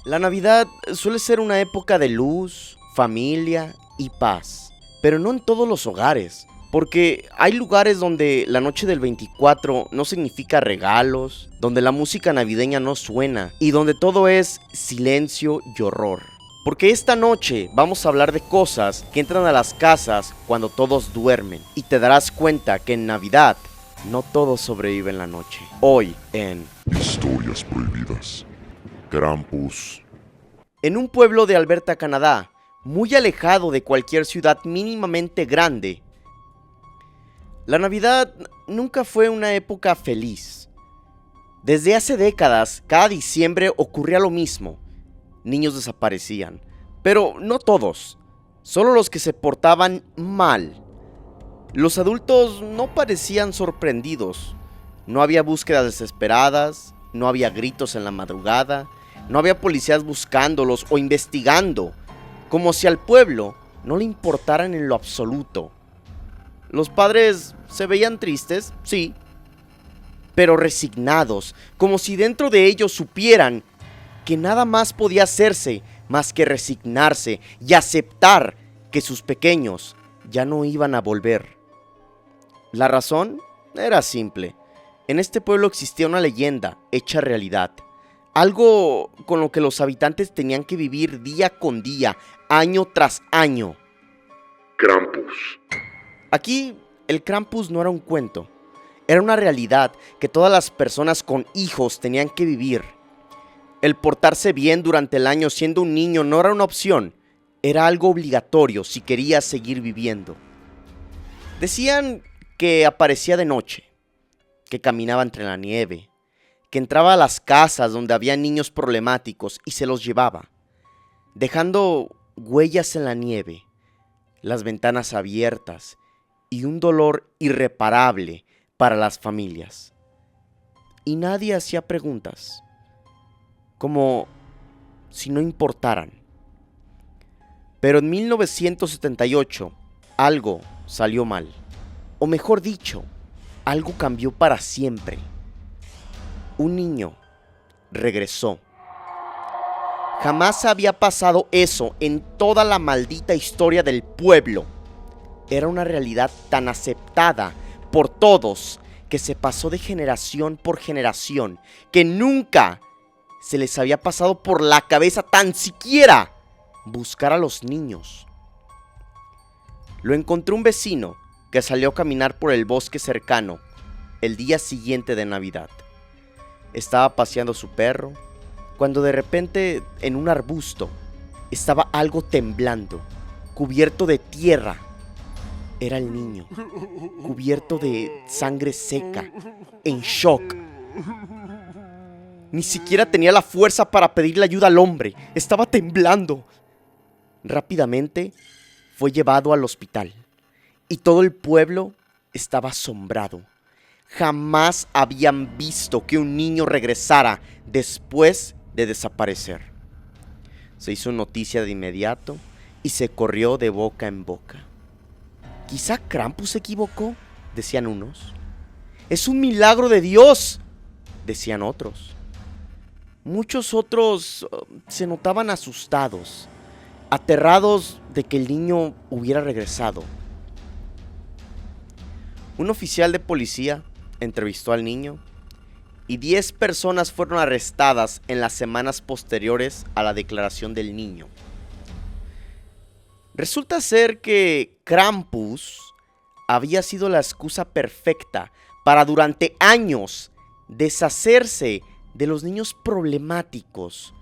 La Navidad suele ser una época de luz, familia y paz, pero no en todos los hogares, porque hay lugares donde la noche del 24 no significa regalos, donde la música navideña no suena y donde todo es silencio y horror. Porque esta noche vamos a hablar de cosas que entran a las casas cuando todos duermen y te darás cuenta que en Navidad no todo sobrevive en la noche. Hoy en Historias prohibidas. Krampus. En un pueblo de Alberta, Canadá, muy alejado de cualquier ciudad mínimamente grande, la Navidad nunca fue una época feliz. Desde hace décadas, cada diciembre ocurría lo mismo. Niños desaparecían, pero no todos, solo los que se portaban mal. Los adultos no parecían sorprendidos. No había búsquedas desesperadas, no había gritos en la madrugada, no había policías buscándolos o investigando, como si al pueblo no le importaran en lo absoluto. Los padres se veían tristes, sí, pero resignados, como si dentro de ellos supieran que nada más podía hacerse más que resignarse y aceptar que sus pequeños ya no iban a volver. La razón era simple. En este pueblo existía una leyenda hecha realidad. Algo con lo que los habitantes tenían que vivir día con día, año tras año. Krampus. Aquí, el Krampus no era un cuento. Era una realidad que todas las personas con hijos tenían que vivir. El portarse bien durante el año siendo un niño no era una opción. Era algo obligatorio si querías seguir viviendo. Decían que aparecía de noche, que caminaba entre la nieve, que entraba a las casas donde había niños problemáticos y se los llevaba, dejando huellas en la nieve, las ventanas abiertas y un dolor irreparable para las familias. Y nadie hacía preguntas, como si no importaran. Pero en 1978 algo salió mal. O mejor dicho, algo cambió para siempre. Un niño regresó. Jamás había pasado eso en toda la maldita historia del pueblo. Era una realidad tan aceptada por todos que se pasó de generación por generación que nunca se les había pasado por la cabeza tan siquiera buscar a los niños. Lo encontró un vecino que salió a caminar por el bosque cercano el día siguiente de Navidad. Estaba paseando su perro cuando de repente en un arbusto estaba algo temblando, cubierto de tierra. Era el niño, cubierto de sangre seca, en shock. Ni siquiera tenía la fuerza para pedirle ayuda al hombre, estaba temblando. Rápidamente fue llevado al hospital y todo el pueblo estaba asombrado. Jamás habían visto que un niño regresara después de desaparecer. Se hizo noticia de inmediato y se corrió de boca en boca. Quizá Krampus se equivocó, decían unos. Es un milagro de Dios, decían otros. Muchos otros se notaban asustados, aterrados de que el niño hubiera regresado. Un oficial de policía entrevistó al niño y 10 personas fueron arrestadas en las semanas posteriores a la declaración del niño. Resulta ser que Krampus había sido la excusa perfecta para durante años deshacerse de los niños problemáticos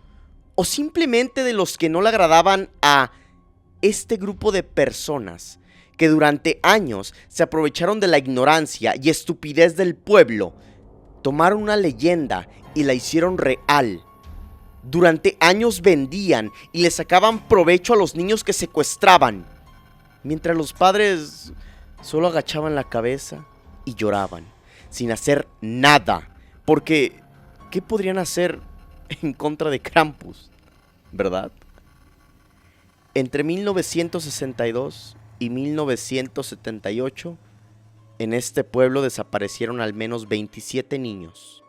o simplemente de los que no le agradaban a este grupo de personas que durante años se aprovecharon de la ignorancia y estupidez del pueblo, tomaron una leyenda y la hicieron real. Durante años vendían y le sacaban provecho a los niños que secuestraban, mientras los padres solo agachaban la cabeza y lloraban, sin hacer nada, porque ¿qué podrían hacer en contra de Krampus? ¿Verdad? Entre 1962 y 1978, en este pueblo desaparecieron al menos 27 niños.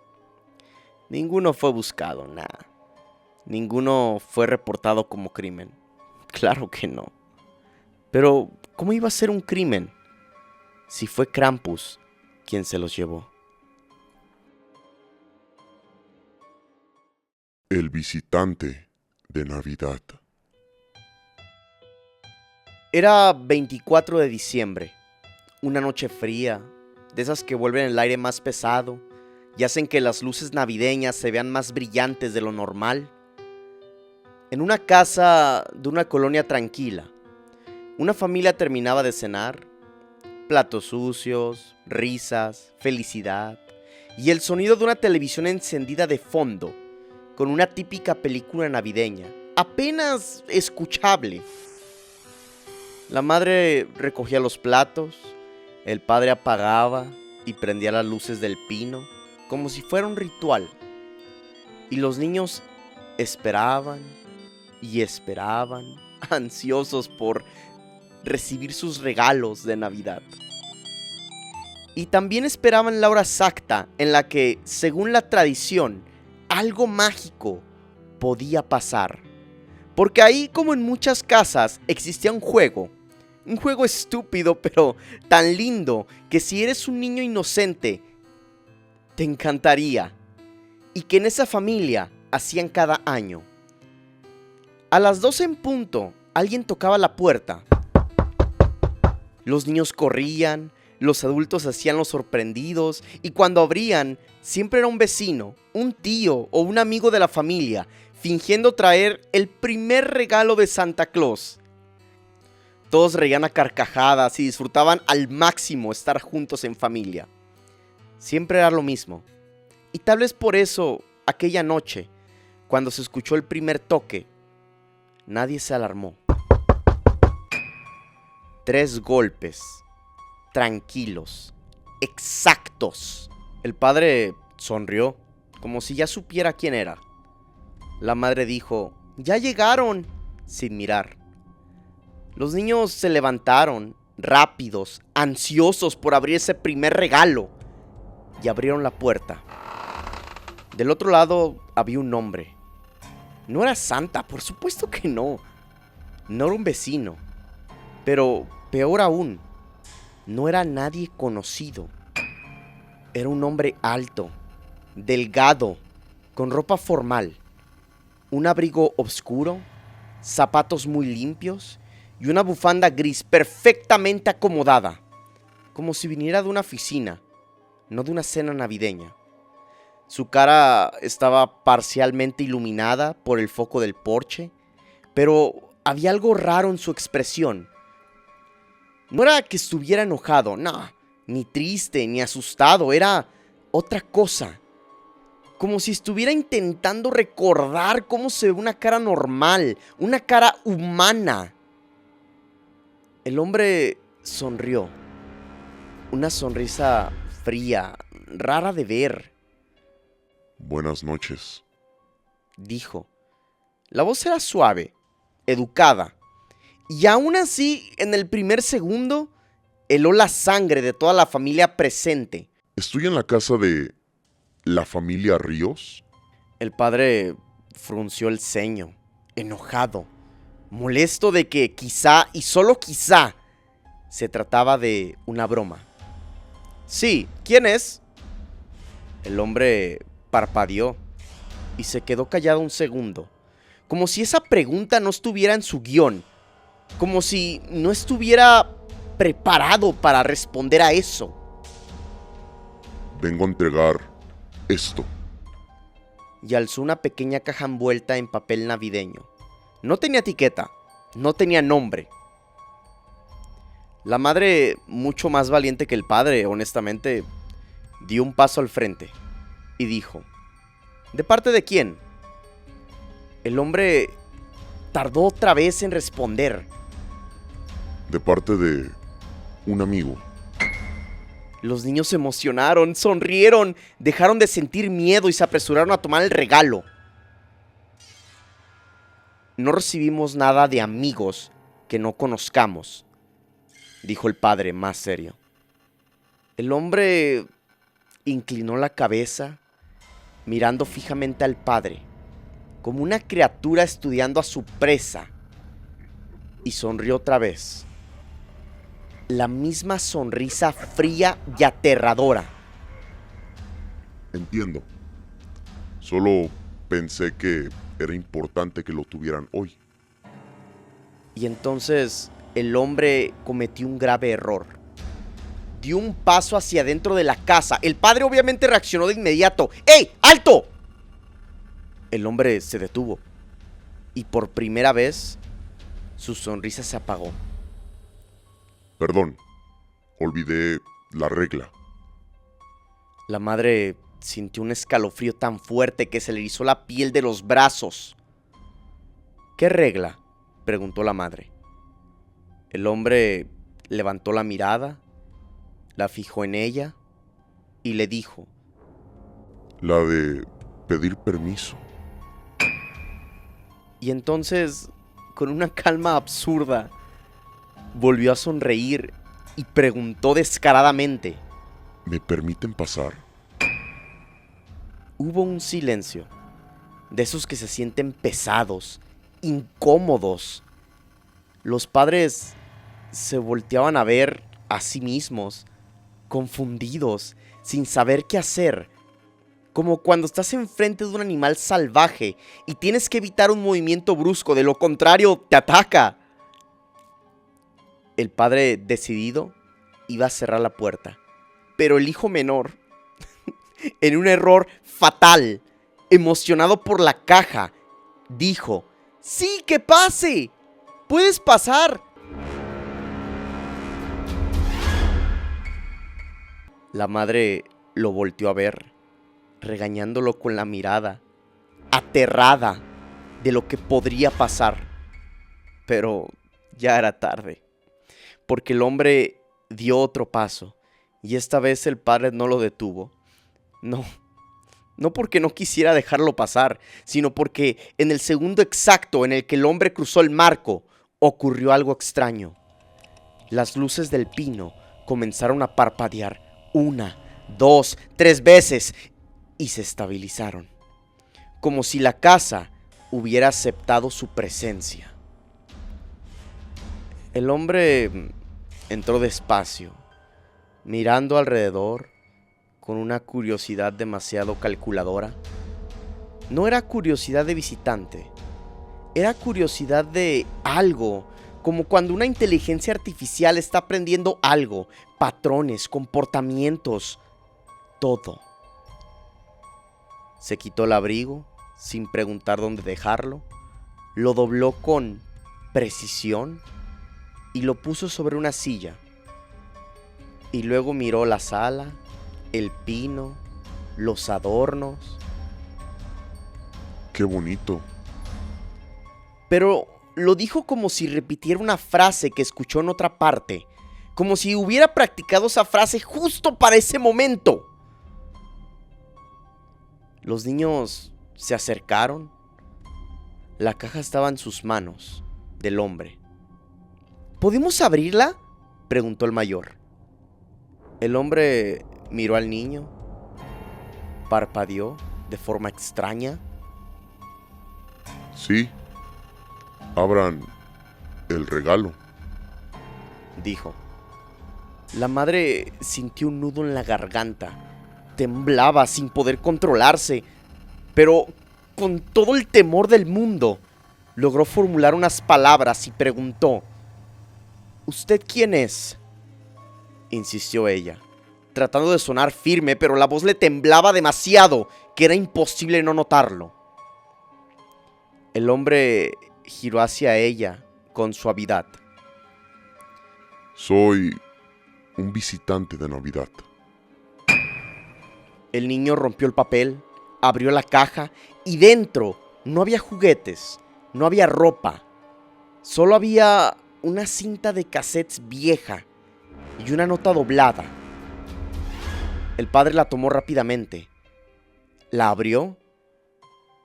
Ninguno fue buscado, nada. Ninguno fue reportado como crimen. Claro que no. Pero, ¿cómo iba a ser un crimen si fue Krampus quien se los llevó? El visitante de Navidad. Era 24 de diciembre, una noche fría, de esas que vuelven el aire más pesado y hacen que las luces navideñas se vean más brillantes de lo normal. En una casa de una colonia tranquila, una familia terminaba de cenar, platos sucios, risas, felicidad y el sonido de una televisión encendida de fondo, con una típica película navideña, apenas escuchable. La madre recogía los platos, el padre apagaba y prendía las luces del pino, como si fuera un ritual. Y los niños esperaban y esperaban, ansiosos por recibir sus regalos de Navidad. Y también esperaban la hora exacta en la que, según la tradición, algo mágico podía pasar. Porque ahí, como en muchas casas, existía un juego estúpido, pero tan lindo, que si eres un niño inocente, te encantaría. Y que en esa familia hacían cada año. A las 12 en punto, alguien tocaba la puerta. Los niños corrían, los adultos hacían los sorprendidos, y cuando abrían, siempre era un vecino, un tío o un amigo de la familia, fingiendo traer el primer regalo de Santa Claus. Todos reían a carcajadas y disfrutaban al máximo estar juntos en familia. Siempre era lo mismo. Y tal vez por eso, aquella noche, cuando se escuchó el primer toque, nadie se alarmó. 3 golpes, tranquilos, exactos. El padre sonrió, como si ya supiera quién era. La madre dijo, «Ya llegaron», sin mirar. Los niños se levantaron, rápidos, ansiosos por abrir ese primer regalo, y abrieron la puerta. Del otro lado había un hombre. No era Santa, por supuesto que no. No era un vecino. Pero, peor aún, no era nadie conocido. Era un hombre alto, delgado, con ropa formal, un abrigo oscuro, zapatos muy limpios y una bufanda gris perfectamente acomodada, como si viniera de una oficina, no de una cena navideña. Su cara estaba parcialmente iluminada por el foco del porche, pero había algo raro en su expresión. No era que estuviera enojado, no, ni triste, ni asustado, era otra cosa. Como si estuviera intentando recordar cómo se ve una cara normal, una cara humana. El hombre sonrió. Una sonrisa fría, rara de ver. Buenas noches. Dijo. La voz era suave, educada. Y aún así, en el primer segundo, heló la sangre de toda la familia presente. ¿Estoy en la casa de la familia Ríos? El padre frunció el ceño, enojado, molesto de que quizá, y solo quizá, se trataba de una broma. Sí, ¿quién es? El hombre parpadeó y se quedó callado un segundo, como si esa pregunta no estuviera en su guión, como si no estuviera preparado para responder a eso. Vengo a entregar esto. Y alzó una pequeña caja envuelta en papel navideño. No tenía etiqueta, no tenía nombre. La madre, mucho más valiente que el padre, honestamente, dio un paso al frente y dijo, ¿de parte de quién? El hombre tardó otra vez en responder. De parte de un amigo. Los niños se emocionaron, sonrieron, dejaron de sentir miedo y se apresuraron a tomar el regalo. No recibimos nada de amigos que no conozcamos, dijo el padre más serio. El hombre inclinó la cabeza, mirando fijamente al padre, como una criatura estudiando a su presa, y sonrió otra vez. La misma sonrisa fría y aterradora. Entiendo. Solo pensé que era importante que lo tuvieran hoy. Y entonces el hombre cometió un grave error. Dio un paso hacia adentro de la casa. El padre obviamente reaccionó de inmediato. ¡Ey! ¡Alto! El hombre se detuvo. Y por primera vez, su sonrisa se apagó. Perdón, olvidé la regla. La madre sintió un escalofrío tan fuerte que se le erizó la piel de los brazos. ¿Qué regla?, preguntó la madre. El hombre levantó la mirada, la fijó en ella y le dijo: La de pedir permiso. Y entonces, con una calma absurda, volvió a sonreír y preguntó descaradamente: ¿Me permiten pasar? Hubo un silencio, de esos que se sienten pesados, incómodos. Los padres se volteaban a ver a sí mismos, confundidos, sin saber qué hacer. Como cuando estás enfrente de un animal salvaje y tienes que evitar un movimiento brusco, de lo contrario te ataca. El padre, decidido, iba a cerrar la puerta, pero el hijo menor, en un error fatal, emocionado por la caja, dijo: ¡Sí, que pase! ¡Puedes pasar! La madre lo volteó a ver, regañándolo con la mirada, aterrada de lo que podría pasar. Pero ya era tarde, porque el hombre dio otro paso, y esta vez el padre no lo detuvo. No porque no quisiera dejarlo pasar, sino porque en el segundo exacto en el que el hombre cruzó el marco, ocurrió algo extraño. Las luces del pino comenzaron a parpadear 1, 2, 3 veces y se estabilizaron, como si la casa hubiera aceptado su presencia. El hombre entró despacio, mirando alrededor con una curiosidad demasiado calculadora. No era curiosidad de visitante, era curiosidad de algo, como cuando una inteligencia artificial está aprendiendo algo, patrones, comportamientos, todo. Se quitó el abrigo sin preguntar dónde dejarlo, lo dobló con precisión y lo puso sobre una silla. Y luego miró la sala, el pino, los adornos. ¡Qué bonito! Pero lo dijo como si repitiera una frase que escuchó en otra parte, como si hubiera practicado esa frase justo para ese momento. Los niños se acercaron. La caja estaba en sus manos, del hombre. ¿Podemos abrirla?, preguntó el mayor. El hombre miró al niño, parpadeó de forma extraña. Sí. Abran el regalo, dijo. La madre sintió un nudo en la garganta. Temblaba sin poder controlarse, pero con todo el temor del mundo, logró formular unas palabras y preguntó: ¿Usted quién es?, insistió ella, tratando de sonar firme, pero la voz le temblaba demasiado que era imposible no notarlo. El hombre giró hacia ella con suavidad. Soy un visitante de Navidad. El niño rompió el papel, abrió la caja y dentro no había juguetes, no había ropa. Solo había una cinta de cassettes vieja y una nota doblada. El padre la tomó rápidamente, la abrió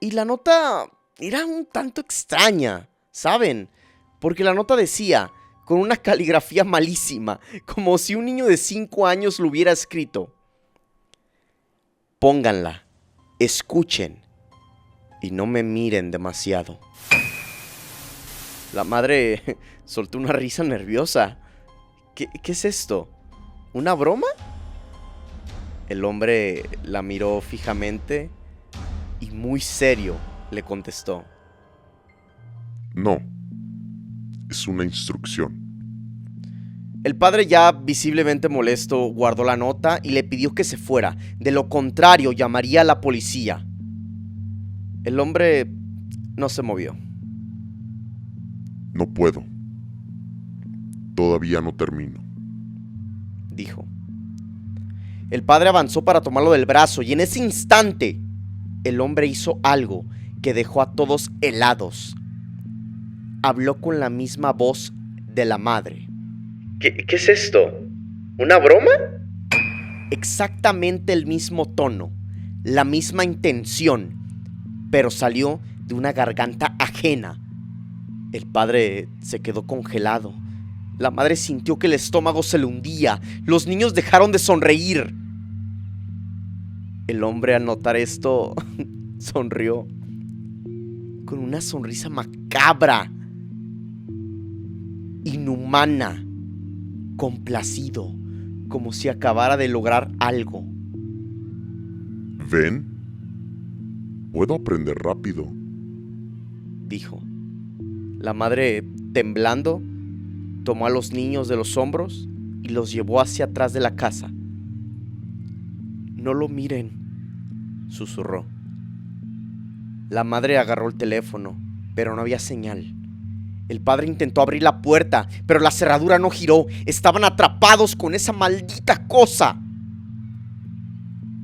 y la nota era un tanto extraña, ¿saben? Porque la nota decía, con una caligrafía malísima, como si un niño de 5 años lo hubiera escrito: pónganla, escuchen, y no me miren demasiado. La madre soltó una risa nerviosa. ¿Qué es esto? ¿Una broma? El hombre la miró fijamente y muy serio le contestó: No, es una instrucción. El padre, ya visiblemente molesto, guardó la nota y le pidió que se fuera. De lo contrario, llamaría a la policía. El hombre no se movió. No puedo. Todavía no termino, Dijo. El padre avanzó para tomarlo del brazo y en ese instante el hombre hizo algo que dejó a todos helados. Habló con la misma voz de la madre. ¿Qué es esto? ¿Una broma? Exactamente el mismo tono, la misma intención, pero salió de una garganta ajena. El padre se quedó congelado. La madre sintió que el estómago se le hundía. Los niños dejaron de sonreír. El hombre, al notar esto, sonrió con una sonrisa macabra, inhumana, complacido, como si acabara de lograr algo. ¿Ven? Puedo aprender rápido, Dijo. La madre, temblando, tomó a los niños de los hombros y los llevó hacia atrás de la casa. No lo miren, susurró. La madre agarró el teléfono, pero no había señal. El padre intentó abrir la puerta, pero la cerradura no giró. Estaban atrapados con esa maldita cosa.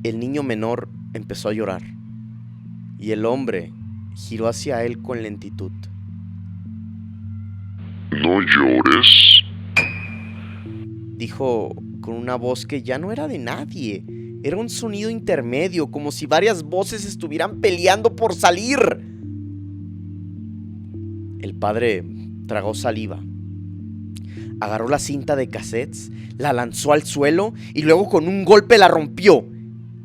El niño menor empezó a llorar y el hombre giró hacia él con lentitud. No llores, Dijo con una voz que ya no era de nadie. Era un sonido intermedio, como si varias voces estuvieran peleando por salir. El padre tragó saliva. Agarró la cinta de cassettes, la lanzó al suelo y luego con un golpe la rompió.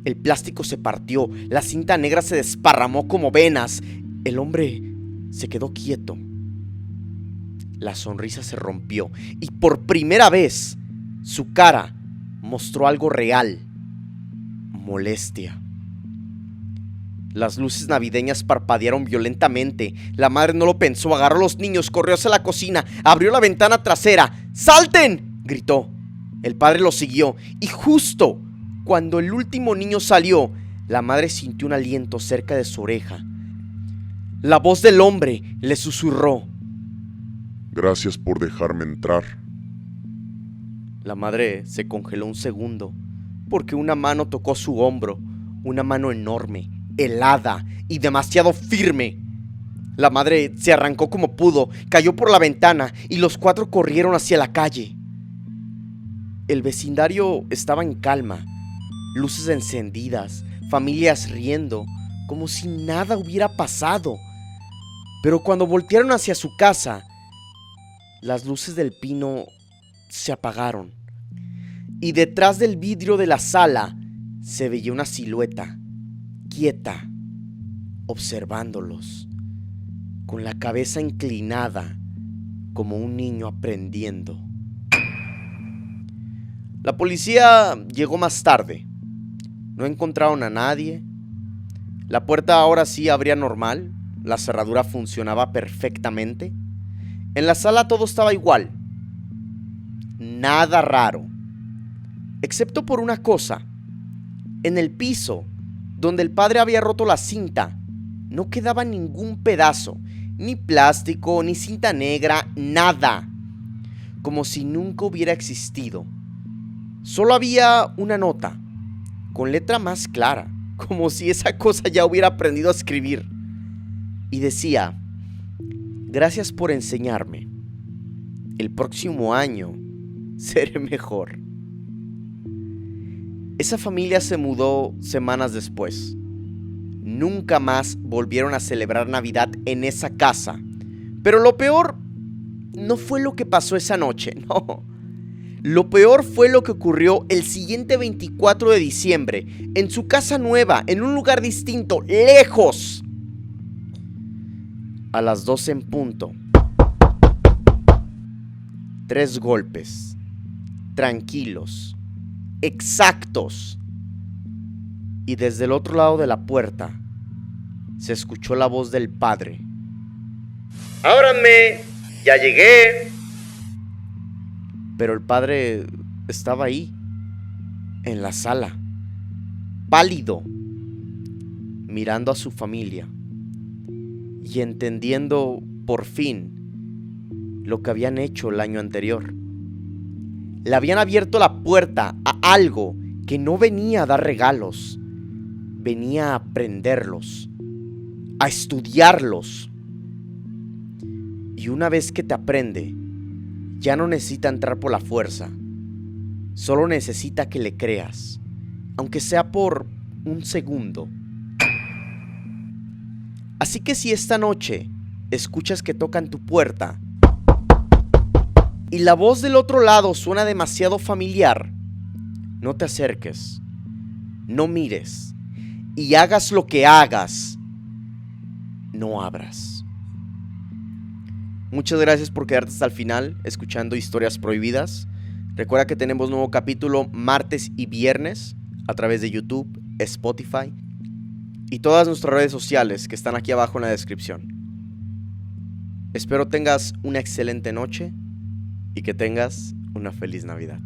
El plástico se partió, la cinta negra se desparramó como venas. El hombre se quedó quieto. La sonrisa se rompió y por primera vez su cara mostró algo real: molestia. Las luces navideñas parpadearon violentamente. La madre no lo pensó, agarró a los niños, corrió hacia la cocina, abrió la ventana trasera. ¡Salten!, gritó. El padre lo siguió y justo cuando el último niño salió, la madre sintió un aliento cerca de su oreja. La voz del hombre le susurró: gracias por dejarme entrar. La madre se congeló un segundo porque una mano tocó su hombro, una mano enorme, helada y demasiado firme. La madre se arrancó como pudo, cayó por la ventana y los cuatro corrieron hacia la calle. El vecindario estaba en calma, luces encendidas, familias riendo, como si nada hubiera pasado. Pero cuando voltearon hacia su casa, las luces del pino se apagaron y detrás del vidrio de la sala se veía una silueta, quieta, observándolos, con la cabeza inclinada como un niño aprendiendo. La policía llegó más tarde. No encontraron a nadie. La puerta ahora sí abría normal. La cerradura funcionaba perfectamente. En la sala todo estaba igual. Nada raro. Excepto por una cosa. En el piso, donde el padre había roto la cinta, no quedaba ningún pedazo. Ni plástico, ni cinta negra, nada. Como si nunca hubiera existido. Solo había una nota, con letra más clara, como si esa cosa ya hubiera aprendido a escribir. Y decía: gracias por enseñarme. El próximo año seré mejor. Esa familia se mudó semanas después. Nunca más volvieron a celebrar Navidad en esa casa. Pero lo peor no fue lo que pasó esa noche, no. Lo peor fue lo que ocurrió el siguiente 24 de diciembre, en su casa nueva, en un lugar distinto, lejos. A las 12 en punto. 3 golpes. Tranquilos. Exactos. Y desde el otro lado de la puerta se escuchó la voz del padre. ¡Ábranme! ¡Ya llegué! Pero el padre estaba ahí, en la sala, pálido, mirando a su familia y entendiendo por fin lo que habían hecho el año anterior. Le habían abierto la puerta a algo que no venía a dar regalos, venía a aprenderlos, a estudiarlos. Y una vez que te aprende, ya no necesita entrar por la fuerza, solo necesita que le creas, aunque sea por un segundo. Así que si esta noche escuchas que tocan tu puerta y la voz del otro lado suena demasiado familiar, no te acerques, no mires y hagas lo que hagas, no abras. Muchas gracias por quedarte hasta el final escuchando Historias Prohibidas. Recuerda que tenemos nuevo capítulo martes y viernes a través de YouTube, Spotify y todas nuestras redes sociales que están aquí abajo en la descripción. Espero tengas una excelente noche y que tengas una feliz Navidad.